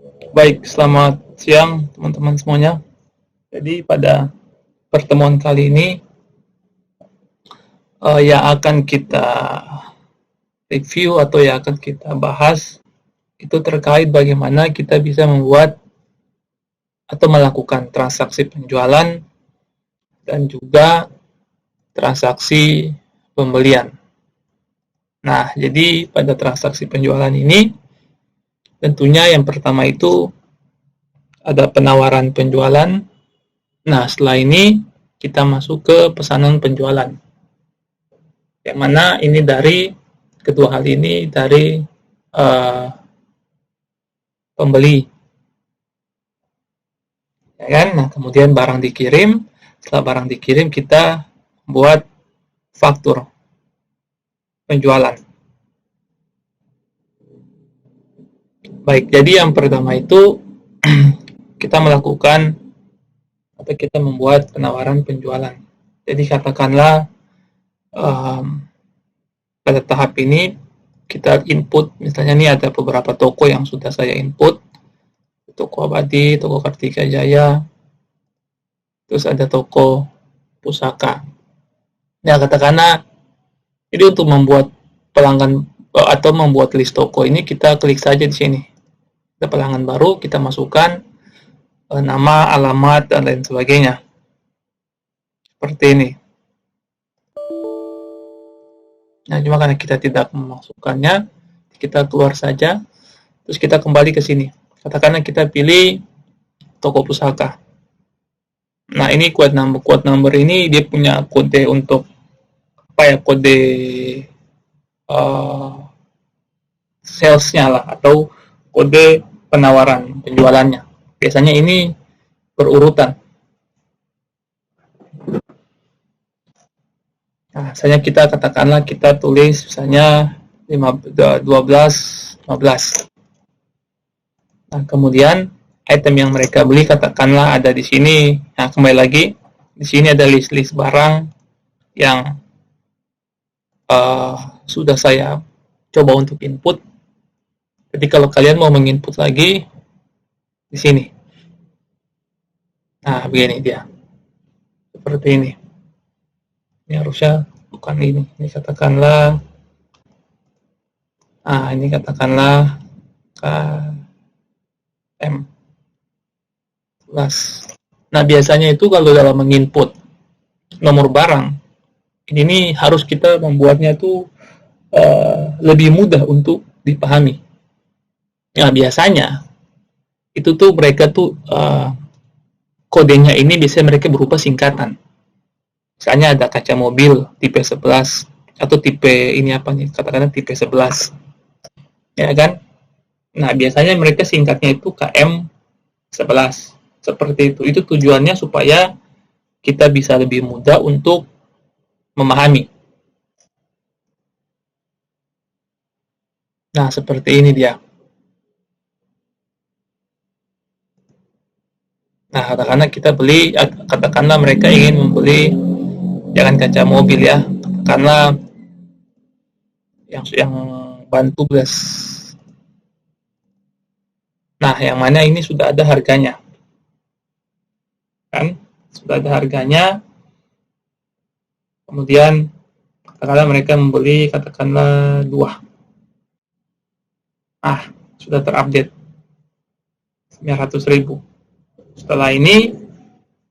Baik, selamat siang teman-teman semuanya. Jadi pada pertemuan kali ini yang akan kita review atau yang akan kita bahas itu terkait bagaimana kita bisa membuat atau melakukan transaksi penjualan dan juga transaksi pembelian. Nah, jadi pada transaksi penjualan ini tentunya yang pertama itu ada penawaran penjualan. Nah, setelah ini kita masuk ke pesanan penjualan. Yang mana ini dari kedua hal ini dari pembeli, ya kan? Nah, kemudian barang dikirim. Setelah barang dikirim, kita buat faktur penjualan. Baik, jadi yang pertama itu kita melakukan atau kita membuat penawaran penjualan. Jadi katakanlah pada tahap ini kita input, misalnya nih ada beberapa toko yang sudah saya input, toko Abadi, toko Kartika Jaya, terus ada toko pusaka. Ya katakanlah jadi untuk membuat pelanggan atau membuat list toko ini kita klik saja di sini. Ada pelanggan baru, kita masukkan nama, alamat dan lain sebagainya. Seperti ini. Nah, cuma karena kita tidak memasukkannya, kita keluar saja. Terus kita kembali ke sini. Katakanlah kita pilih toko pusaka. Nah, ini quote number ini dia punya kode untuk kode salesnya lah atau kode penawaran penjualannya. Biasanya ini berurutan. Nah, misalnya kita katakanlah kita tulis misalnya 12, 15. Nah, kemudian item yang mereka beli katakanlah ada di sini. Nah, kembali lagi di sini ada list-list barang yang sudah saya coba untuk input. Jadi kalau kalian mau menginput lagi di sini. Nah, begini dia. Seperti ini. Ini harusnya bukan ini. Ini katakanlah ini katakanlah KM plus. Nah, biasanya itu kalau dalam menginput nomor barang ini harus kita membuatnya tuh lebih mudah untuk dipahami. Nah, biasanya itu tuh mereka tuh kodenya ini biasanya mereka berupa singkatan. Misalnya ada kaca mobil tipe 11 atau tipe ini apa nih, katakanlah tipe 11. Ya kan? Nah, biasanya mereka singkatnya itu KM 11. Seperti itu. Itu tujuannya supaya kita bisa lebih mudah untuk memahami. Nah, seperti ini dia. Nah, katakanlah mereka ingin membeli jangan kaca mobil ya, katakanlah yang ban tubles. Nah, yang mana ini sudah ada harganya. Kan? Sudah ada harganya. Kemudian katakanlah mereka membeli katakanlah 2. Sudah terupdate 900.000. Setelah ini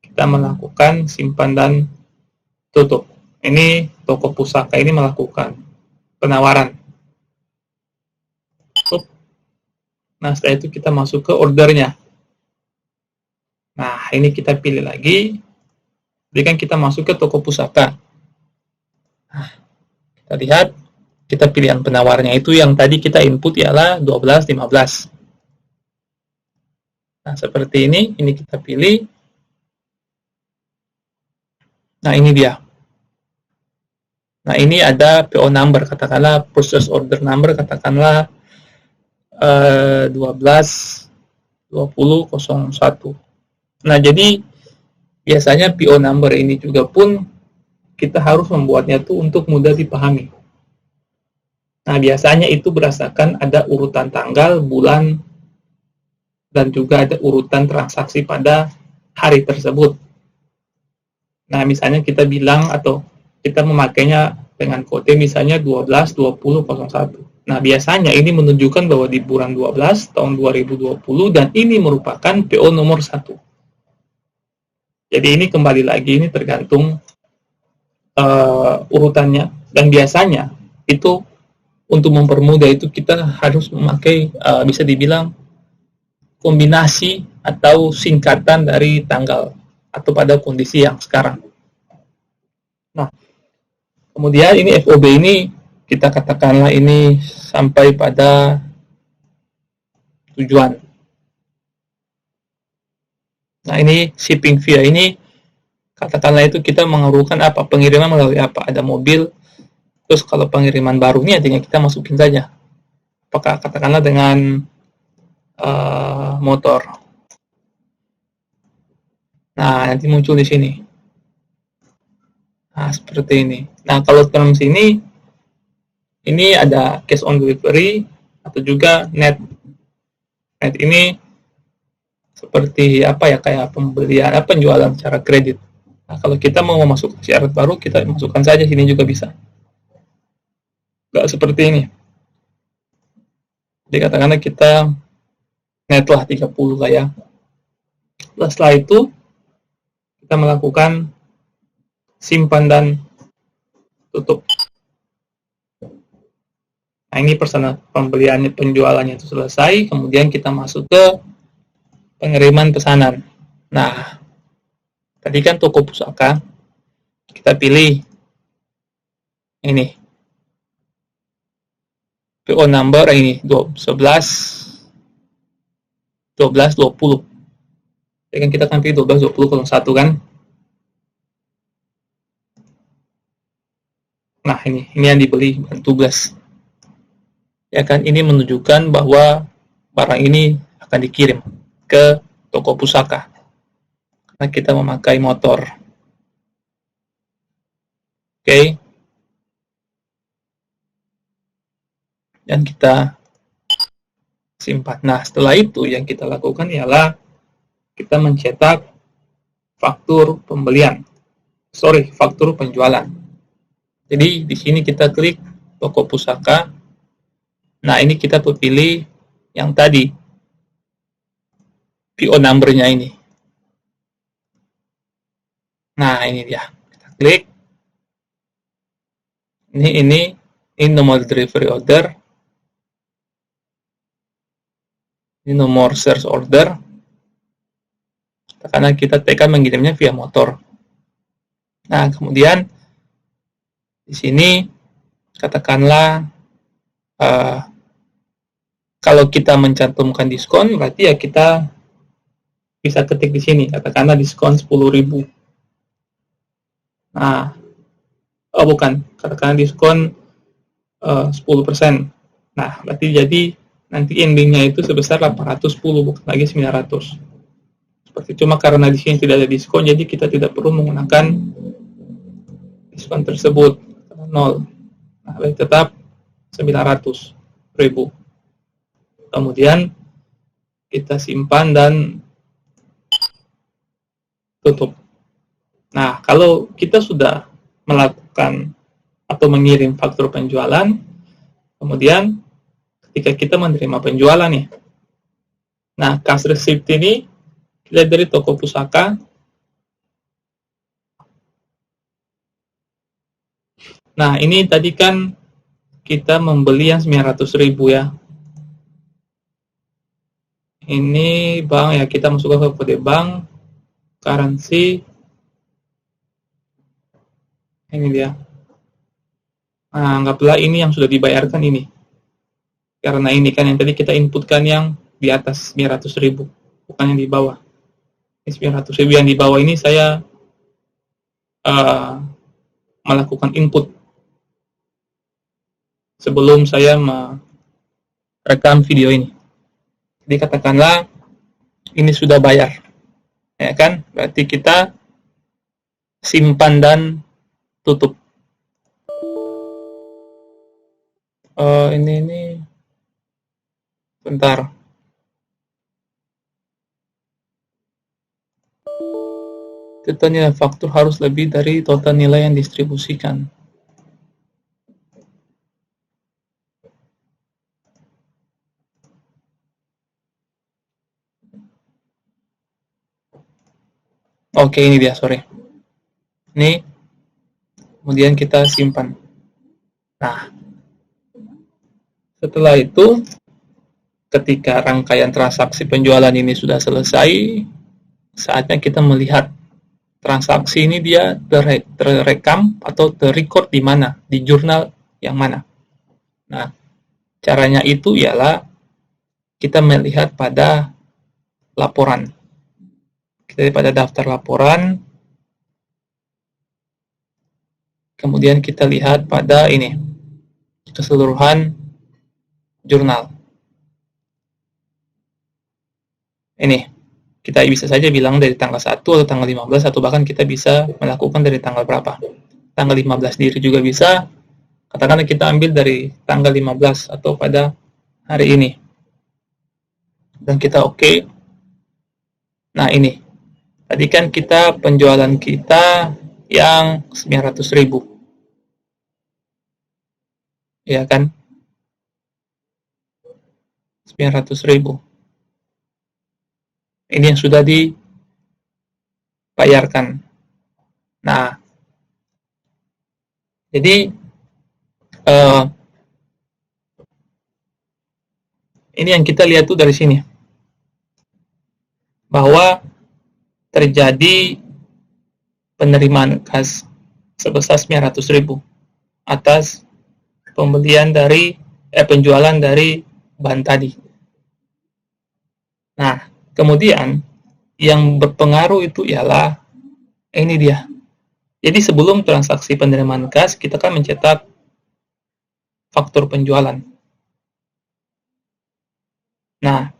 kita melakukan simpan dan tutup. Ini toko pusaka ini melakukan penawaran. Nah, setelah itu kita masuk ke ordernya. Nah, ini kita pilih lagi. Jadi kan kita masuk ke toko pusaka. Nah, kita lihat, kita pilihan penawarnya itu yang tadi kita input ialah 12, 15. Nah, seperti ini kita pilih. Nah, ini dia. Nah, ini ada PO number, katakanlah purchase order number, katakanlah 12 20 01. Nah, jadi biasanya PO number ini juga pun kita harus membuatnya tuh untuk mudah dipahami. Nah, biasanya itu berdasarkan ada urutan tanggal, bulan, dan juga ada urutan transaksi pada hari tersebut. Nah, misalnya kita bilang atau kita memakainya dengan kode misalnya 12-20-01. Nah, biasanya ini menunjukkan bahwa di bulan 12 tahun 2020 dan ini merupakan PO nomor 1. Jadi ini kembali lagi, ini tergantung urutannya. Dan biasanya itu untuk mempermudah itu kita harus memakai bisa dibilang kombinasi atau singkatan dari tanggal atau pada kondisi yang sekarang. Nah, kemudian ini FOB ini kita katakanlah ini sampai pada tujuan. Nah, ini shipping fee ini katakanlah itu kita mengeluarkan apa, pengiriman melalui apa, ada mobil, terus kalau pengiriman baru ini artinya kita masukin saja. Apakah katakanlah dengan motor. Nah, nanti muncul di sini. Nah, seperti ini. Nah, kalau dalam sini, ini ada cash on delivery, atau juga net. Net ini seperti apa ya, kayak pembelian, penjualan secara kredit. Nah, kalau kita mau masuk syarat baru, kita masukkan saja sini juga bisa. Nggak seperti ini. Jadi katakanlah kita net lah 30 lah ya. Setelah itu, kita melakukan simpan dan tutup. Nah, ini pembeliannya, penjualannya itu selesai, kemudian kita masuk ke pengiriman pesanan. Nah, tadi kan toko pusaka, kita pilih ini. PO number ini 11-12-20. Ya kan kita kan pilih 12-20 kolom 1 kan. Nah, ini yang dibeli bukan tugas. Ya kan, ini menunjukkan bahwa barang ini akan dikirim ke toko pusaka. Karena kita memakai motor. Oke. Dan kita simpan. Nah, setelah itu yang kita lakukan ialah kita mencetak faktur pembelian. Faktur penjualan. Jadi di sini kita klik toko pusaka. Nah, ini kita pilih yang tadi PO number-nya ini. Nah, ini dia. Kita klik. Ini nomor delivery order. Ini nomor search order. Karena kita tekan mengirimnya via motor. Nah, kemudian di sini katakanlah kalau kita mencantumkan diskon, berarti ya kita bisa ketik di sini, katakanlah diskon 10.000. Nah, katakanlah diskon 10%. Nah, berarti jadi nanti endingnya itu sebesar 810, bukan lagi 900. Seperti cuma karena di sini tidak ada diskon, jadi kita tidak perlu menggunakan diskon tersebut, 0. Nah, tetap 900.000. Kemudian kita simpan dan tutup. Nah, kalau kita sudah melakukan atau mengirim faktur penjualan, kemudian ketika kita menerima penjualan nih, nah cash receipt ini kita dari toko pusaka. Nah, ini tadi kan kita membeli yang 900.000 ya. Ini bank ya, kita masukkan ke kode bank, currency, ini dia. Nah, anggaplah ini yang sudah dibayarkan ini. Karena ini kan yang tadi kita inputkan yang di atas 900.000, bukan yang di bawah. Ini 900.000 yang di bawah ini saya melakukan input sebelum saya merekam video ini. Jadi katakanlah ini sudah bayar, ya kan? Berarti kita simpan dan tutup. Ini bentar. total nilai faktur harus lebih dari total nilai yang distribusikan. Oke, ini dia, sorry. Ini kemudian kita simpan. Nah, setelah itu ketika rangkaian transaksi penjualan ini sudah selesai, saatnya kita melihat transaksi ini dia terrekam atau terrecord di mana, di jurnal yang mana. Nah, caranya itu ialah kita melihat pada laporan. Kita lihat pada daftar laporan, kemudian kita lihat pada ini, keseluruhan jurnal. Ini, kita bisa saja bilang dari tanggal 1 atau tanggal 15, atau bahkan kita bisa melakukan dari tanggal berapa. Tanggal 15 diri juga bisa, katakanlah kita ambil dari tanggal 15 atau pada hari ini. Dan kita oke. Nah ini, tadi kan kita penjualan kita yang 900.000. Ya kan? 900.000. Ini yang sudah dibayarkan. Nah, jadi ini yang kita lihat tuh dari sini, bahwa terjadi penerimaan kas sebesar 900.000 atas pembelian dari penjualan dari bahan tadi. Nah, kemudian yang berpengaruh itu ialah ini dia. Jadi sebelum transaksi penerimaan kas, kita kan mencetak faktur penjualan. Nah,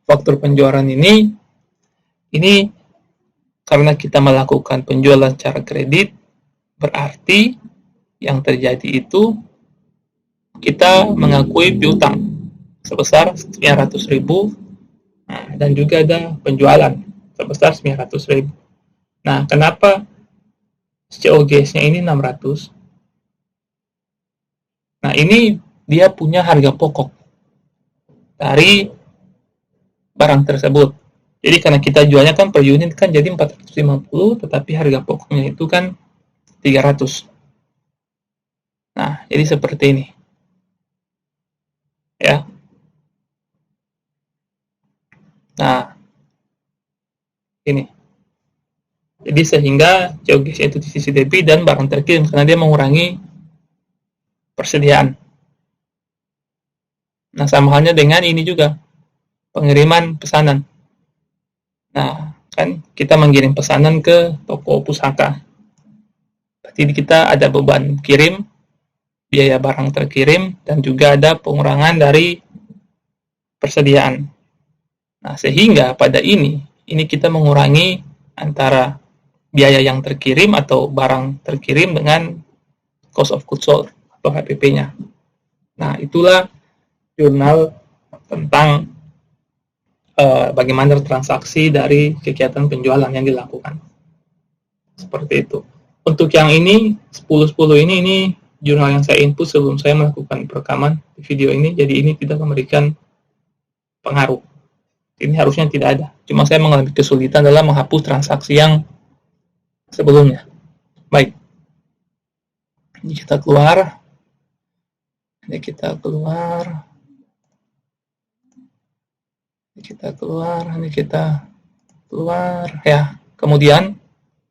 faktur penjualan ini karena kita melakukan penjualan secara kredit, berarti yang terjadi itu kita mengakui piutang sebesar 900.000, nah, dan juga ada penjualan sebesar 900.000. Nah, kenapa COGS-nya ini 600? Nah, ini dia punya harga pokok dari barang tersebut. Jadi karena kita jualnya kan per unit kan jadi 450, tetapi harga pokoknya itu kan 300. Nah, jadi seperti ini. Ya. Nah, ini. Jadi sehingga COGS itu di sisi debit dan barang terkirim karena dia mengurangi persediaan. Nah, sama halnya dengan ini juga, pengiriman pesanan. Nah, kan kita mengirim pesanan ke toko pusaka. Berarti kita ada beban kirim, biaya barang terkirim, dan juga ada pengurangan dari persediaan. Nah, sehingga pada ini kita mengurangi antara biaya yang terkirim atau barang terkirim dengan cost of goods sold atau HPP-nya. Nah, itulah jurnal tentang bagaimana transaksi dari kegiatan penjualan yang dilakukan. Seperti itu. Untuk yang ini, 10-10 ini jurnal yang saya input sebelum saya melakukan perekaman video ini, jadi ini tidak memberikan pengaruh. Ini harusnya tidak ada. Cuma saya mengalami kesulitan dalam menghapus transaksi yang sebelumnya. Baik. Ini kita keluar. Ini kita keluar. Ini kita keluar. Ini kita keluar. Ya. Kemudian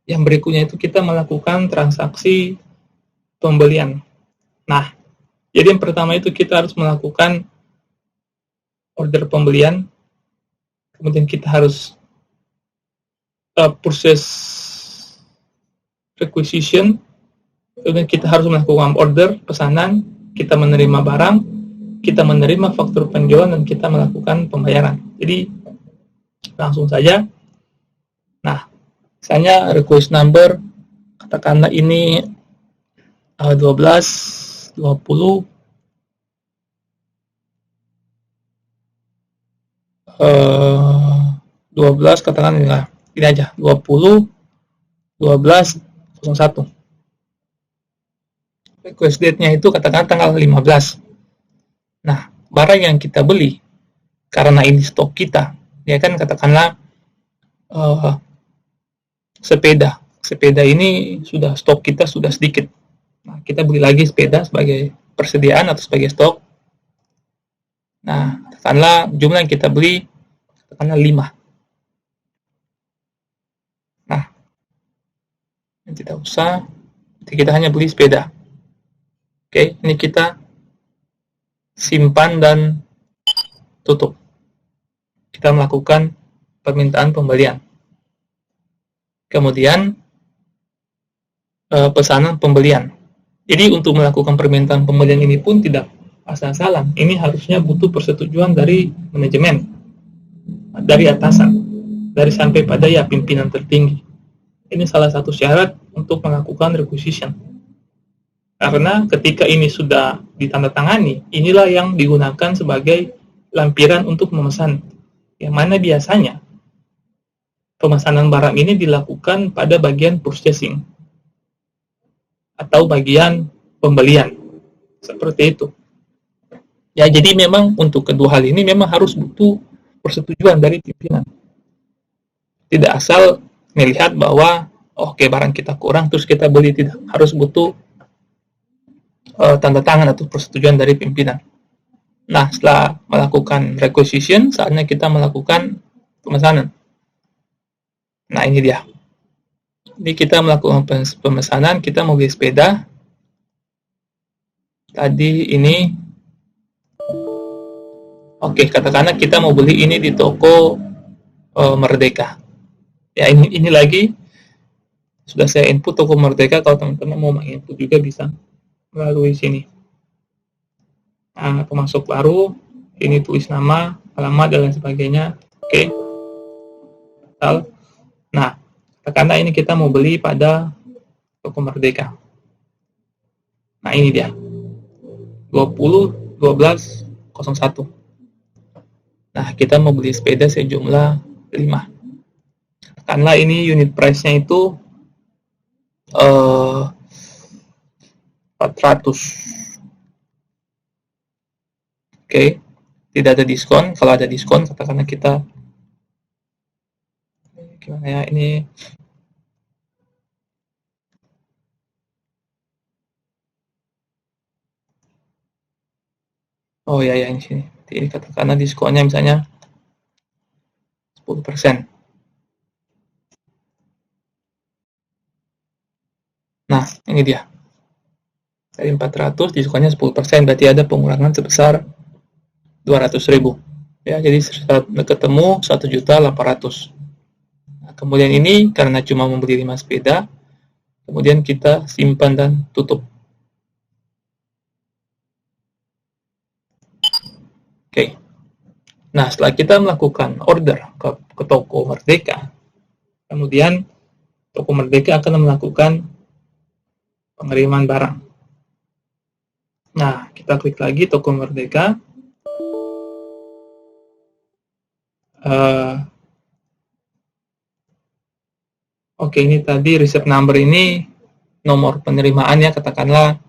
yang berikutnya itu kita melakukan transaksi pembelian. Nah, jadi yang pertama itu kita harus melakukan order pembelian. Kemudian kita harus purchase requisition. Kemudian kita harus melakukan order pesanan, kita menerima barang, kita menerima faktur penjualan, dan kita melakukan pembayaran. Jadi langsung saja. Nah, misalnya request number, katakanlah ini 12, 20, 12 katakan ini lah. Ini aja, 20/12/01. Request date-nya itu katakan tanggal 15. Nah, barang yang kita beli, karena ini stok kita, ya kan katakanlah uh, sepeda. Sepeda ini sudah stok kita sudah sedikit. Nah, kita beli lagi sepeda sebagai persediaan atau sebagai stok. Nah, katakanlah jumlah yang kita beli, katakanlah 5. Nah, yang tidak usah, kita hanya beli sepeda. Oke, ini kita simpan dan tutup. Kita melakukan permintaan pembelian. Kemudian pesanan pembelian. Jadi untuk melakukan permintaan pembelian ini pun tidak asal-asalan. Ini harusnya butuh persetujuan dari manajemen, dari atasan, dari sampai pada ya pimpinan tertinggi. Ini salah satu syarat untuk melakukan requisition. Karena ketika ini sudah ditandatangani, inilah yang digunakan sebagai lampiran untuk memesan. Yang mana biasanya pemesanan barang ini dilakukan pada bagian purchasing atau bagian pembelian. Seperti itu. Ya, jadi memang untuk kedua hal ini memang harus butuh persetujuan dari pimpinan. Tidak asal melihat bahwa oke, barang kita kurang terus kita beli, tidak. Harus butuh tanda tangan atau persetujuan dari pimpinan. Nah, setelah melakukan requisition, saatnya kita melakukan pemesanan. Nah, ini dia. Jadi kita melakukan pemesanan, kita mau beli sepeda. Tadi ini, oke, katakanlah kita mau beli ini di toko Merdeka. Ya, ini lagi sudah saya input toko Merdeka. Kalau teman-teman mau menginput juga bisa melalui sini. Nah, pemasok baru, ini tulis nama, alamat, dan lain sebagainya. Oke. Nah, katakanlah ini kita mau beli pada toko Merdeka. Nah, ini dia. 20/12/01. Nah, kita mau beli sepeda sejumlah 5. Katakanlah ini unit price-nya itu 400. Oke, tidak ada diskon. Kalau ada diskon, katakanlah kita gimana ya ini. Oh ya ini sini. Jadi katakanlah diskonnya misalnya 10%. Nah, ini dia. Dari 400 diskonnya 10%, berarti ada pengurangan sebesar 200.000. Ya, jadi ketemu 1.800.000. Nah, kemudian ini karena cuma membeli 5 sepeda, kemudian kita simpan dan tutup. Oke. Nah, setelah kita melakukan order ke toko Merdeka, kemudian toko Merdeka akan melakukan pengiriman barang. Nah, kita klik lagi toko Merdeka. Oke, ini tadi receipt number ini nomor penerimaannya, katakanlah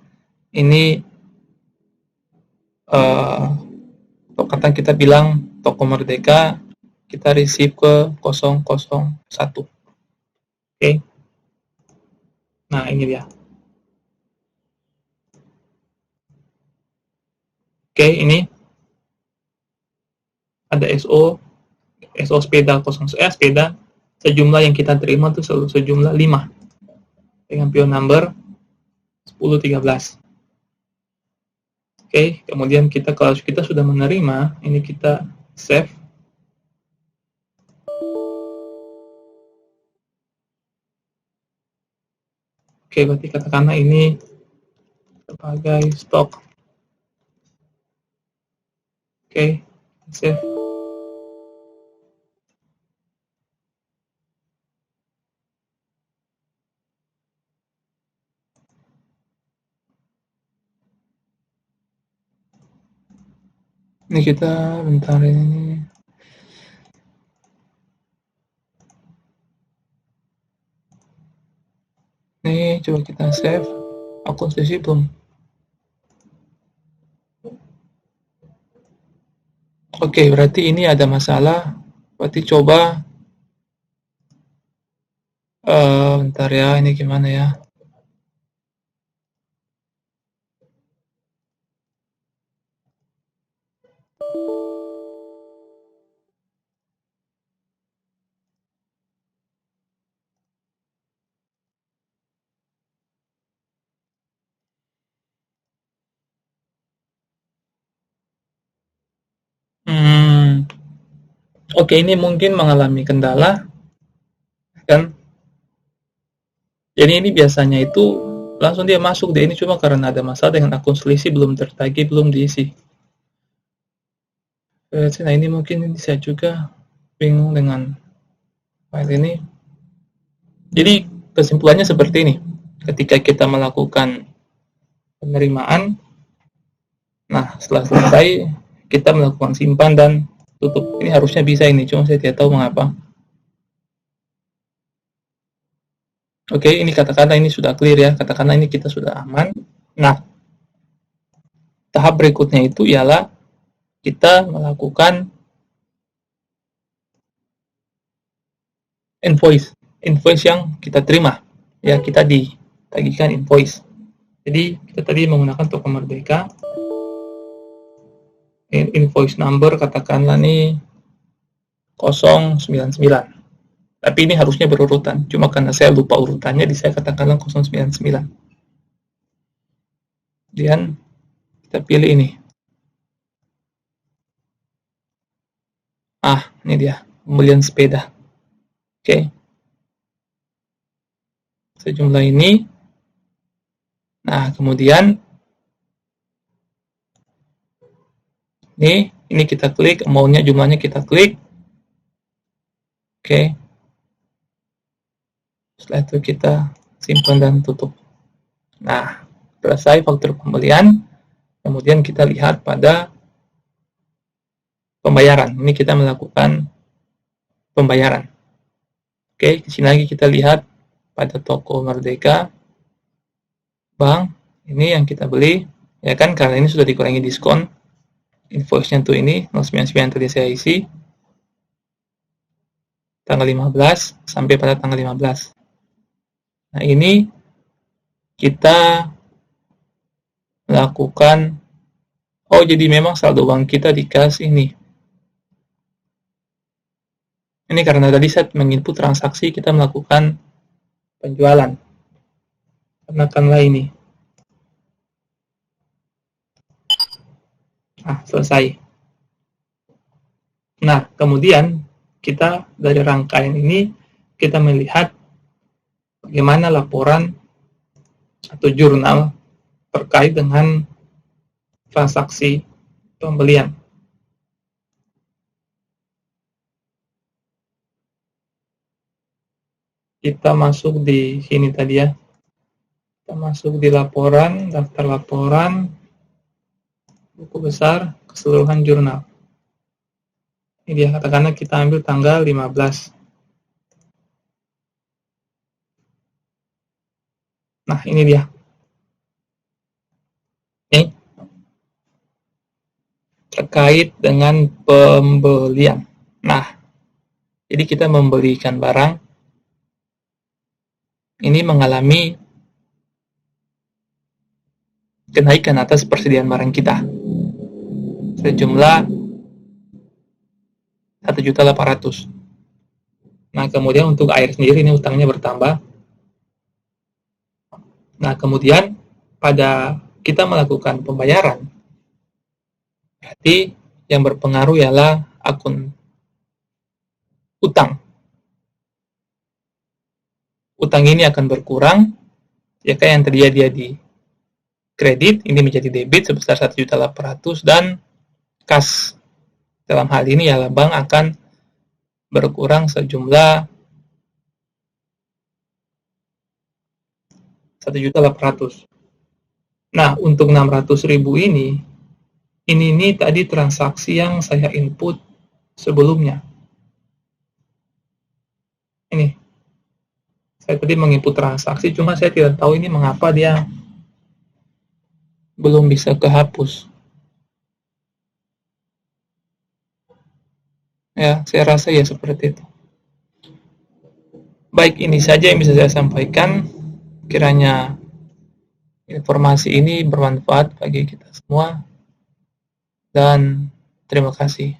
ini kata kita bilang toko Merdeka, kita receive ke 001. Oke. Nah, ini dia. Oke, ini ada SO sepeda 0 sepeda sejumlah yang kita terima itu sejumlah 5 dengan PO number 1013. Oke, kemudian kalau kita sudah menerima, ini kita save. Oke, berarti katakanlah ini sebagai stok. Oke, save. Ini kita bentar ini. Nih, coba kita save. Akun sesi belum. Oke, berarti ini ada masalah. Berarti coba, bentar ya, ini gimana ya? Hmm, oke, ini mungkin mengalami kendala, kan? Jadi ini biasanya itu langsung dia masuk deh, ini cuma karena ada masalah dengan akun selisih belum tertagih, belum diisi. Nah ini mungkin saya juga bingung dengan file ini. Jadi kesimpulannya seperti ini. Ketika kita melakukan penerimaan, nah setelah selesai kita melakukan simpan dan tutup. Ini harusnya bisa ini, cuma saya tidak tahu mengapa. Oke, ini katakanlah ini sudah clear ya, katakanlah ini kita sudah aman. Nah, tahap berikutnya itu ialah kita melakukan invoice yang kita terima. Ya, kita ditagihkan invoice. Jadi, kita tadi menggunakan Toko Merdeka. Invoice number katakanlah nih 099. Tapi ini harusnya berurutan. Cuma karena saya lupa urutannya, saya katakanlah 099. Kemudian kita pilih ini. Ini dia. Pembelian sepeda. Oke. Sejumlah ini. Nah, kemudian ini kita klik, maunya jumlahnya kita klik. Oke. Setelah itu kita simpan dan tutup. Nah, selesai faktur pembelian. Kemudian kita lihat pada pembayaran. Ini kita melakukan pembayaran. Oke, di sini lagi kita lihat pada Toko Merdeka Bank. Ini yang kita beli, ya kan, karena ini sudah dikurangi diskon. Invoice-nya tuh ini 099 tadi saya isi. Tanggal 15 sampai pada tanggal 15. Nah, ini kita melakukan jadi memang saldo bank kita di kas ini. Ini karena tadi saya menginput transaksi kita melakukan penjualan. Kenakanlah ini. Selesai. Nah, kemudian kita dari rangkaian ini kita melihat bagaimana laporan atau jurnal terkait dengan transaksi pembelian. Kita masuk di sini tadi ya. Kita masuk di laporan, daftar laporan, buku besar, keseluruhan jurnal. Ini dia, katakanlah kita ambil tanggal 15. Nah, ini dia. Ini terkait dengan pembelian. Nah, jadi kita membelikan barang, ini mengalami kenaikan atas persediaan barang kita sejumlah 1.800.000. Nah, kemudian untuk air sendiri ini utangnya bertambah. Nah, kemudian pada kita melakukan pembayaran, berarti yang berpengaruh ialah akun utang. Utang ini akan berkurang, ya kan, yang tadinya dia di kredit, ini menjadi debit sebesar 1.800.000 dan kas. Dalam hal ini ialah bank akan berkurang sejumlah 1.800.000. Nah, untuk 600.000 ini tadi transaksi yang saya input sebelumnya. Ini Saya tadi menginput transaksi, cuma saya tidak tahu ini mengapa dia belum bisa kehapus. Ya, saya rasa ya seperti itu. Baik, ini saja yang bisa saya sampaikan. Kiranya informasi ini bermanfaat bagi kita semua. Dan terima kasih.